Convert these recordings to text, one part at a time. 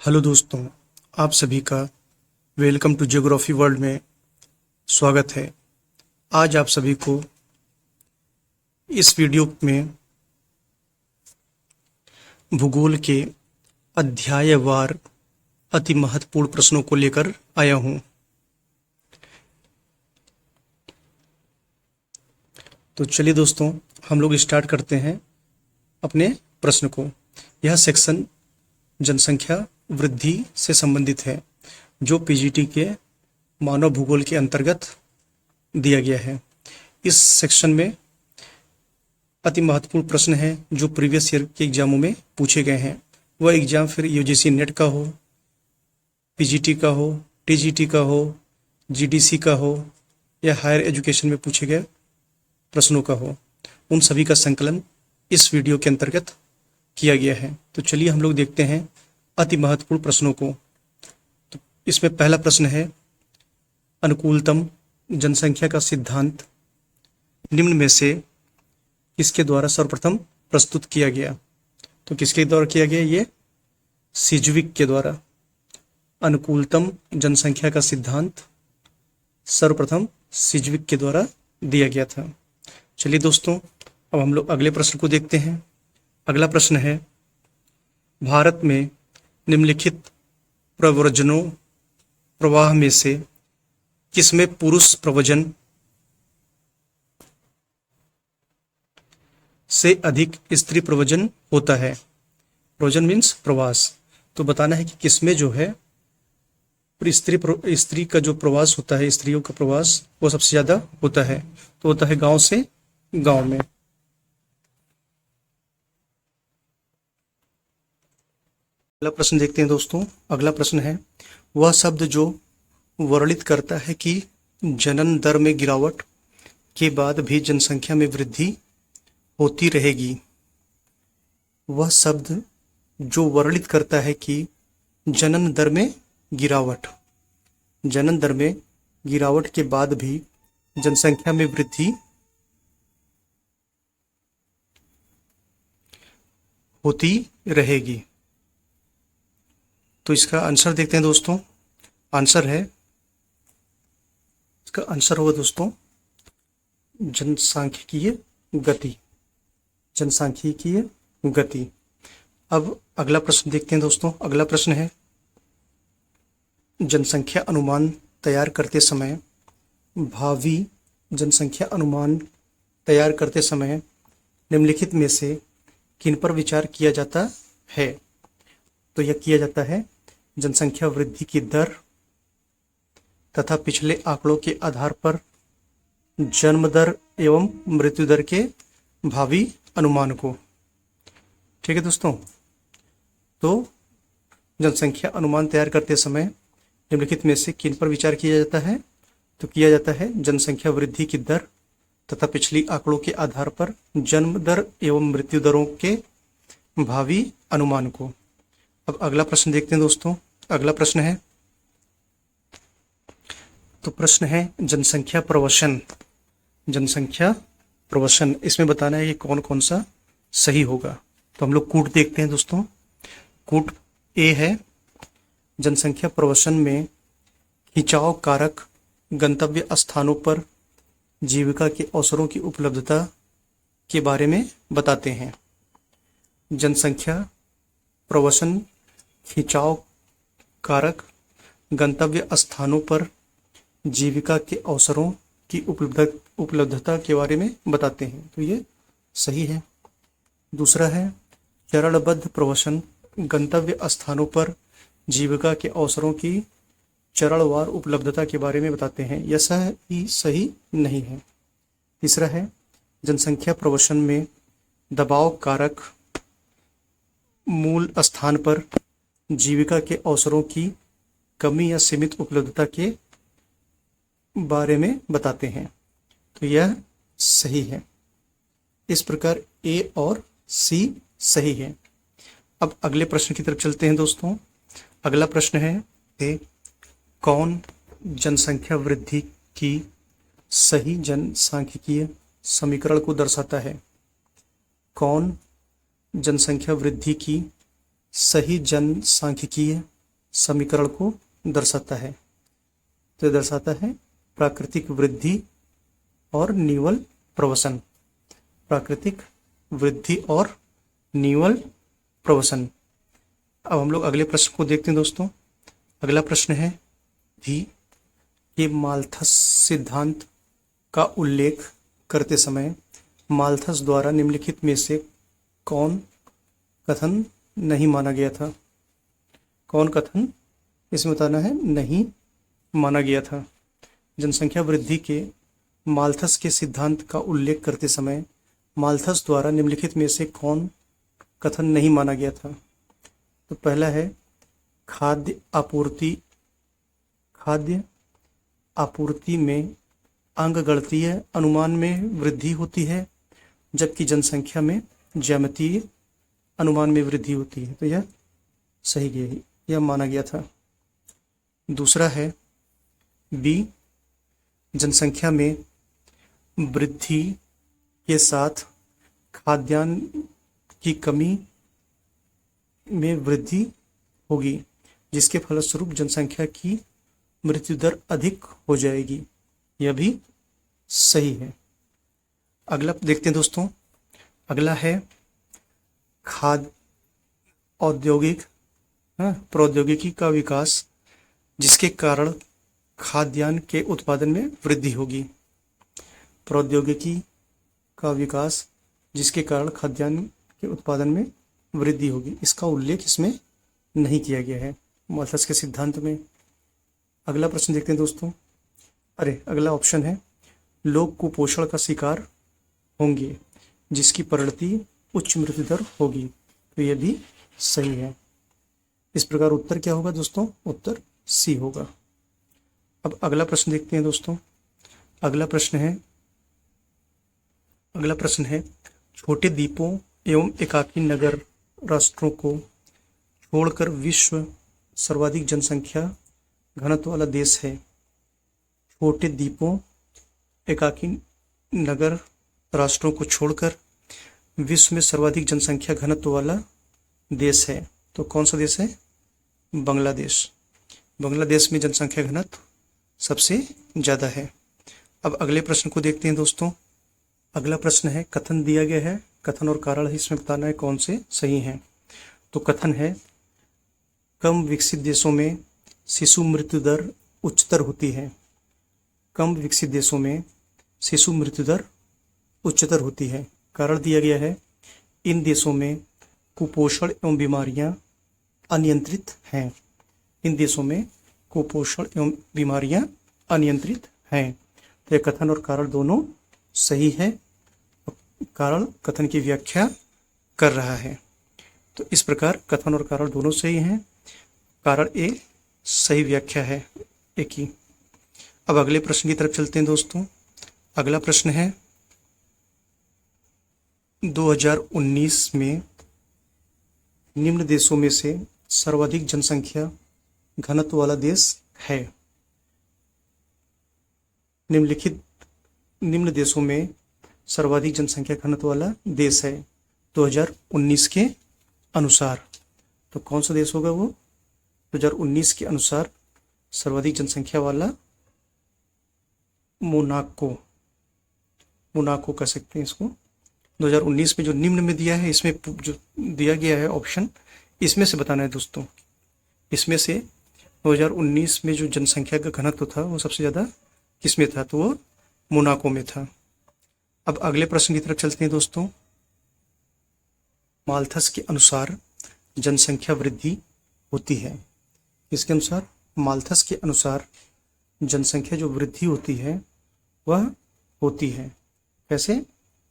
Hello दोस्तों, आप सभी का वेलकम टू ज्योग्राफी वर्ल्ड में स्वागत है। आज आप सभी को इस वीडियो में भूगोल के अध्यायवार अति महत्वपूर्ण प्रश्नों को लेकर आया हूं। तो चलिए दोस्तों, हम लोग स्टार्ट करते हैं अपने प्रश्न को। यह सेक्शन जनसंख्या वृद्धि से संबंधित है, जो पीजीटी के मानव भूगोल के अंतर्गत दिया गया है। इस सेक्शन में अति महत्वपूर्ण प्रश्न है जो प्रीवियस ईयर के एग्जामों में पूछे गए हैं। वह एग्जाम फिर यूजीसी नेट का हो, पीजीटी का हो, टीजीटी का हो, जीडीसी का हो या हायर एजुकेशन में पूछे गए प्रश्नों का हो, उन सभी का संकलन इस वीडियो के अंतर्गत किया गया है। तो चलिए हम लोग देखते हैं अति महत्वपूर्ण प्रश्नों को। तो इसमें पहला प्रश्न है, अनुकूलतम जनसंख्या का सिद्धांत निम्न में से किसके द्वारा सर्वप्रथम प्रस्तुत किया गया? तो किसके द्वारा किया गया? ये सिज्विक के द्वारा। अनुकूलतम जनसंख्या का सिद्धांत सर्वप्रथम सिज्विक के द्वारा दिया गया था। चलिए दोस्तों, अब हम लोग अगले प्रश्न को देखते हैं। अगला प्रश्न है, भारत में निम्नलिखित प्रव्रजनों प्रवाह में से किसमें पुरुष प्रव्रजन से अधिक स्त्री प्रव्रजन होता है? प्रव्रजन मीन्स प्रवास। तो बताना है कि किसमें जो है स्त्री का जो प्रवास होता है, स्त्रियों का प्रवास वो सबसे ज्यादा होता है। तो होता है गांव से गांव में। अगला प्रश्न देखते हैं दोस्तों। अगला प्रश्न है, वह शब्द जो वर्णित करता है कि जनन दर में गिरावट के बाद भी जनसंख्या में वृद्धि होती रहेगी। वह शब्द जो वर्णित करता है कि जनन दर में गिरावट के बाद भी जनसंख्या में वृद्धि होती रहेगी। तो इसका आंसर देखते हैं दोस्तों। इसका आंसर होगा दोस्तों जनसांख्यिकीय गति। अब अगला प्रश्न देखते हैं दोस्तों। अगला प्रश्न है, जनसंख्या अनुमान तैयार करते समय निम्नलिखित में से किन पर विचार किया जाता है? तो यह किया जाता है जनसंख्या वृद्धि की दर तथा पिछले आंकड़ों के आधार पर जन्म दर एवं मृत्यु दर के भावी अनुमान को। ठीक है दोस्तों, तो जनसंख्या अनुमान तैयार करते समय निम्नलिखित में से किन पर विचार किया जाता है? तो किया जाता है जनसंख्या वृद्धि की दर तथा पिछली आंकड़ों के आधार पर जन्म दर एवं मृत्यु दरों के भावी अनुमान को। अब अगला प्रश्न देखते हैं दोस्तों। अगला प्रश्न है, तो प्रश्न है जनसंख्या प्रवसन। इसमें बताना है कि कौन कौन सा सही होगा। तो हम लोग कूट देखते हैं दोस्तों। कूट ए है, जनसंख्या प्रवसन में खिंचाव कारक गंतव्य स्थानों पर जीविका के अवसरों की उपलब्धता के बारे में बताते हैं। जनसंख्या प्रवसन खिंचाव कारक गंतव्य स्थानों पर जीविका के अवसरों की उपलब्धता के बारे में बताते हैं। तो ये सही है। दूसरा है, चरणबद्ध प्रवसन गंतव्य स्थानों पर जीविका के अवसरों की चरणवार उपलब्धता के बारे में बताते हैं। यह सही नहीं है। तीसरा है, जनसंख्या प्रवसन में दबाव कारक मूल स्थान पर जीविका के अवसरों की कमी या सीमित उपलब्धता के बारे में बताते हैं। तो यह सही है। इस प्रकार ए और सी सही है। अब अगले प्रश्न की तरफ चलते हैं दोस्तों। अगला प्रश्न है, कौन जनसंख्या वृद्धि की सही जनसांख्यिकीय समीकरण को दर्शाता है? कौन जनसंख्या वृद्धि की सही जनसांख्यिकीय समीकरण को दर्शाता है? तो ये दर्शाता है प्राकृतिक वृद्धि और निवल प्रवसन। प्राकृतिक वृद्धि और निवल प्रवसन। अब हम लोग अगले प्रश्न को देखते हैं दोस्तों। अगला प्रश्न है भी कि माल्थस सिद्धांत का उल्लेख करते समय माल्थस द्वारा निम्नलिखित में से कौन कथन नहीं माना गया था? कौन कथन इसमें बताना है नहीं माना गया था? जनसंख्या वृद्धि के माल्थस के सिद्धांत का उल्लेख करते समय माल्थस द्वारा निम्नलिखित में से कौन कथन नहीं माना गया था? तो पहला है खाद्य आपूर्ति में अंकगणितीय अनुमान में वृद्धि होती है, जबकि जनसंख्या में ज्यामितीय अनुमान में वृद्धि होती है। तो यह सही गया, यह माना गया था। दूसरा है बी, जनसंख्या में वृद्धि के साथ खाद्यान्न की कमी में वृद्धि होगी, जिसके फलस्वरूप जनसंख्या की मृत्यु दर अधिक हो जाएगी। यह भी सही है। अगला देखते हैं दोस्तों। अगला है खाद्य औद्योगिक प्रौद्योगिकी का विकास, जिसके कारण खाद्यान्न के उत्पादन में वृद्धि होगी। प्रौद्योगिकी का विकास जिसके कारण खाद्यान्न के उत्पादन में वृद्धि होगी, इसका उल्लेख इसमें नहीं किया गया है माल्थस के सिद्धांत में। अगला प्रश्न देखते हैं दोस्तों। अगला ऑप्शन है लोग कुपोषण का शिकार होंगे, जिसकी परिणति उच्च मृत्यु दर होगी। तो यह भी सही है। इस प्रकार उत्तर क्या होगा दोस्तों? उत्तर सी होगा। अब अगला प्रश्न देखते हैं दोस्तों। अगला प्रश्न है छोटे द्वीपों एवं एकाकी नगर राष्ट्रों को छोड़कर विश्व सर्वाधिक जनसंख्या घनत्व वाला देश है। छोटे द्वीपों एकाकी नगर राष्ट्रों को छोड़कर विश्व में सर्वाधिक जनसंख्या घनत्व वाला देश है। तो कौन सा देश है? बांग्लादेश। बांग्लादेश में जनसंख्या घनत्व सबसे ज़्यादा है। अब अगले प्रश्न को देखते हैं दोस्तों। अगला प्रश्न है कथन दिया गया है, कथन और कारण है, इसमें बताना है कौन से सही हैं। तो कथन है कम विकसित देशों में शिशु मृत्यु दर उच्चतर होती है। कम विकसित देशों में शिशु मृत्यु दर उच्चतर होती है। कारण दिया गया है इन देशों में कुपोषण एवं बीमारियां अनियंत्रित हैं। इन देशों में कुपोषण एवं बीमारियां अनियंत्रित हैं। तो ये कथन और कारण दोनों सही है। कारण कथन की व्याख्या कर रहा है। तो इस प्रकार कथन और कारण दोनों सही हैं। कारण ए सही व्याख्या है ए की। अब अगले प्रश्न की तरफ चलते हैं दोस्तों। अगला प्रश्न है 2019 में निम्न देशों में से सर्वाधिक जनसंख्या घनत्व वाला देश है। निम्न देशों में सर्वाधिक जनसंख्या घनत्व वाला देश है 2019 के अनुसार। तो कौन सा देश होगा वो? 2019 के अनुसार सर्वाधिक जनसंख्या वाला मोनाको कह सकते हैं इसको। 2019 में जो निम्न में दिया है, इसमें जो दिया गया है ऑप्शन, इसमें से बताना है दोस्तों। इसमें से 2019 में जो जनसंख्या का घनत्व था वो सबसे ज़्यादा किसमें था? तो वो मोनाको में था। अब अगले प्रश्न की तरफ चलते हैं दोस्तों। माल्थस के अनुसार जनसंख्या वृद्धि होती है। इसके अनुसार माल्थस के अनुसार जनसंख्या जो वृद्धि होती है वह होती है कैसे?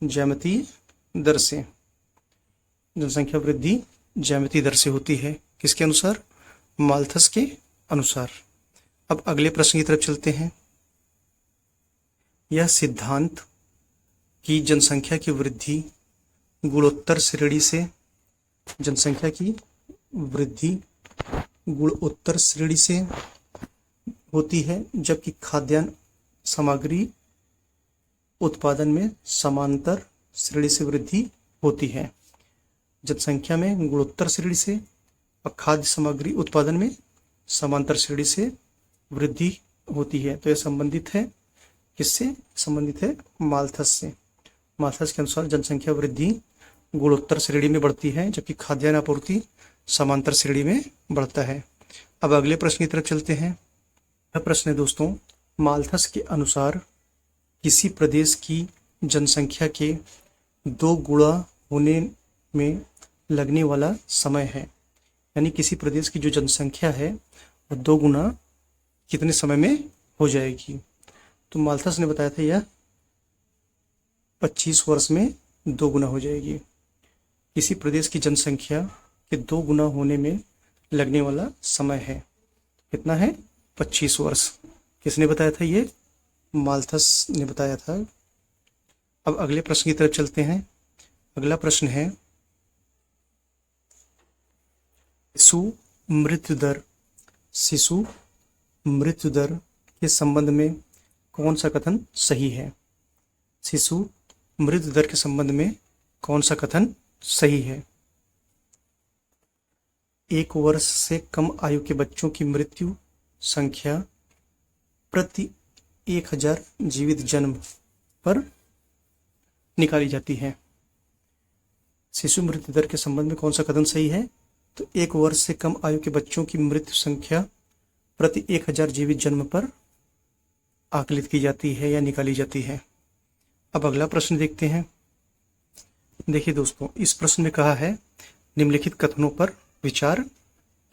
ज्यामितीय दर से। जनसंख्या वृद्धि ज्यामितीय दर से होती है। किसके अनुसार? माल्थस के अनुसार। अब अगले प्रश्न की तरफ चलते हैं। यह सिद्धांत कि जनसंख्या की वृद्धि गुणोत्तर श्रेणी से, जनसंख्या की वृद्धि गुणोत्तर श्रेणी से होती है, जबकि खाद्यान्न सामग्री उत्पादन में समांतर श्रेणी से वृद्धि होती है। जनसंख्या में गुणोत्तर श्रेणी से और खाद्य सामग्री उत्पादन में समांतर श्रेणी से वृद्धि होती है। तो यह संबंधित है, किससे संबंधित है? माल्थस से। माल्थस के अनुसार जनसंख्या वृद्धि गुणोत्तर श्रेणी में बढ़ती है, जबकि खाद्यान्न आपूर्ति समांतर श्रेणी में बढ़ता है। अब अगले प्रश्न की तरफ चलते हैं। यह प्रश्न है दोस्तों, माल्थस के अनुसार किसी प्रदेश की जनसंख्या के 2 गुणा होने में लगने वाला समय है। यानी किसी प्रदेश की जो जनसंख्या है वो 2 गुना कितने समय में हो जाएगी? तो माल्थस ने बताया था यह 25 वर्ष में 2 गुना हो जाएगी। किसी प्रदेश की जनसंख्या के 2 गुना होने में लगने वाला समय है, कितना है? 25 वर्ष। किसने बताया था? ये माल्थस ने बताया था। अब अगले प्रश्न की तरफ चलते हैं। अगला प्रश्न है, शिशु मृत्यु दर के संबंध में कौन सा कथन सही है? शिशु मृत्यु दर के संबंध में कौन सा कथन सही है? 1 वर्ष से कम आयु के बच्चों की मृत्यु संख्या प्रति 1000 जीवित जन्म पर निकाली जाती है। शिशु मृत्यु दर के संबंध में कौन सा कथन सही है? तो 1 वर्ष से कम आयु के बच्चों की मृत्यु संख्या प्रति 1000 जीवित जन्म पर आकलित की जाती है या निकाली जाती है। अब अगला प्रश्न देखते हैं। देखिए दोस्तों, इस प्रश्न में कहा है निम्नलिखित कथनों पर विचार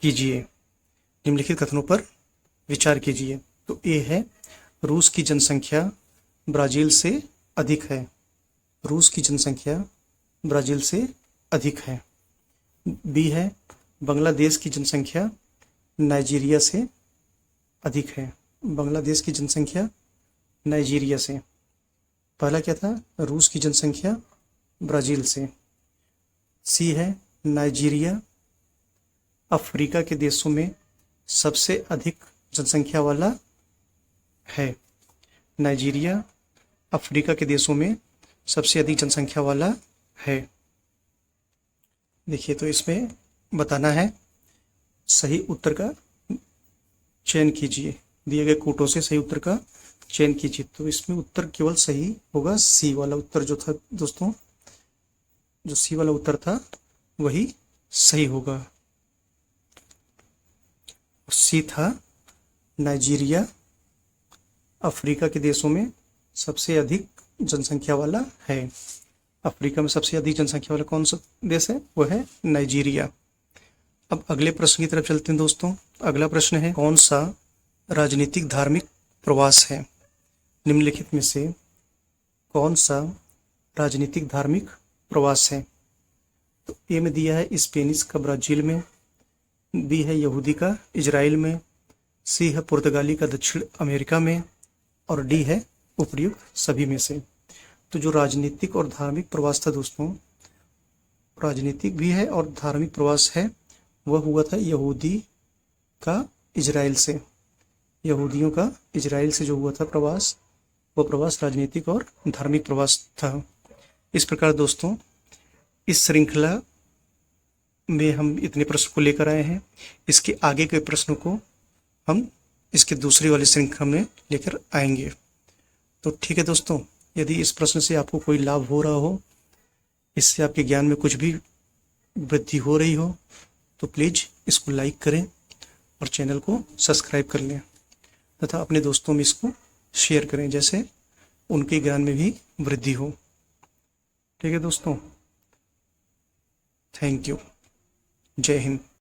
कीजिए। निम्नलिखित कथनों पर विचार कीजिए। तो ए है, रूस की जनसंख्या ब्राजील से अधिक है। रूस की जनसंख्या ब्राजील से अधिक है। बी है, बांग्लादेश की जनसंख्या नाइजीरिया से अधिक है। बांग्लादेश की जनसंख्या नाइजीरिया से। पहला क्या था? रूस की जनसंख्या ब्राजील से। सी है, नाइजीरिया अफ्रीका के देशों में सबसे अधिक जनसंख्या वाला है। नाइजीरिया अफ्रीका के देशों में सबसे अधिक जनसंख्या वाला है। देखिए, तो इसमें बताना है, सही उत्तर का चयन कीजिए। दिए गए कोटों से सही उत्तर का चयन कीजिए। तो इसमें उत्तर केवल सही होगा सी वाला उत्तर जो था दोस्तों, जो सी वाला उत्तर था वही सही होगा। सी था, नाइजीरिया अफ्रीका के देशों में सबसे अधिक जनसंख्या वाला है। अफ्रीका में सबसे अधिक जनसंख्या वाला कौन सा देश है? वो है नाइजीरिया। अब अगले प्रश्न की तरफ चलते हैं दोस्तों। अगला प्रश्न है, कौन सा राजनीतिक धार्मिक प्रवास है? निम्नलिखित में से कौन सा राजनीतिक धार्मिक प्रवास है? तो ए में दिया है स्पेनिश का ब्राजील में, बी है यहूदी का इजराइल में, सी है पुर्तगाली का दक्षिण अमेरिका में, और डी है उपयुक्त सभी में से। तो जो राजनीतिक और धार्मिक प्रवास था दोस्तों, राजनीतिक भी है और धार्मिक प्रवास है, वह हुआ था यहूदी का इजराइल से। यहूदियों का इजराइल से जो हुआ था प्रवास, वह प्रवास राजनीतिक और धार्मिक प्रवास था। इस प्रकार दोस्तों, इस श्रृंखला में हम इतने प्रश्न को लेकर आए हैं। इसके आगे के प्रश्नों को हम इसके दूसरी वाली श्रृंखला में लेकर आएंगे। तो ठीक है दोस्तों, यदि इस प्रश्न से आपको कोई लाभ हो रहा हो, इससे आपके ज्ञान में कुछ भी वृद्धि हो रही हो, तो प्लीज़ इसको लाइक करें और चैनल को सब्सक्राइब कर लें तथा अपने दोस्तों में इसको शेयर करें, जैसे उनके ज्ञान में भी वृद्धि हो। ठीक है दोस्तों, थैंक यू। जय हिंद।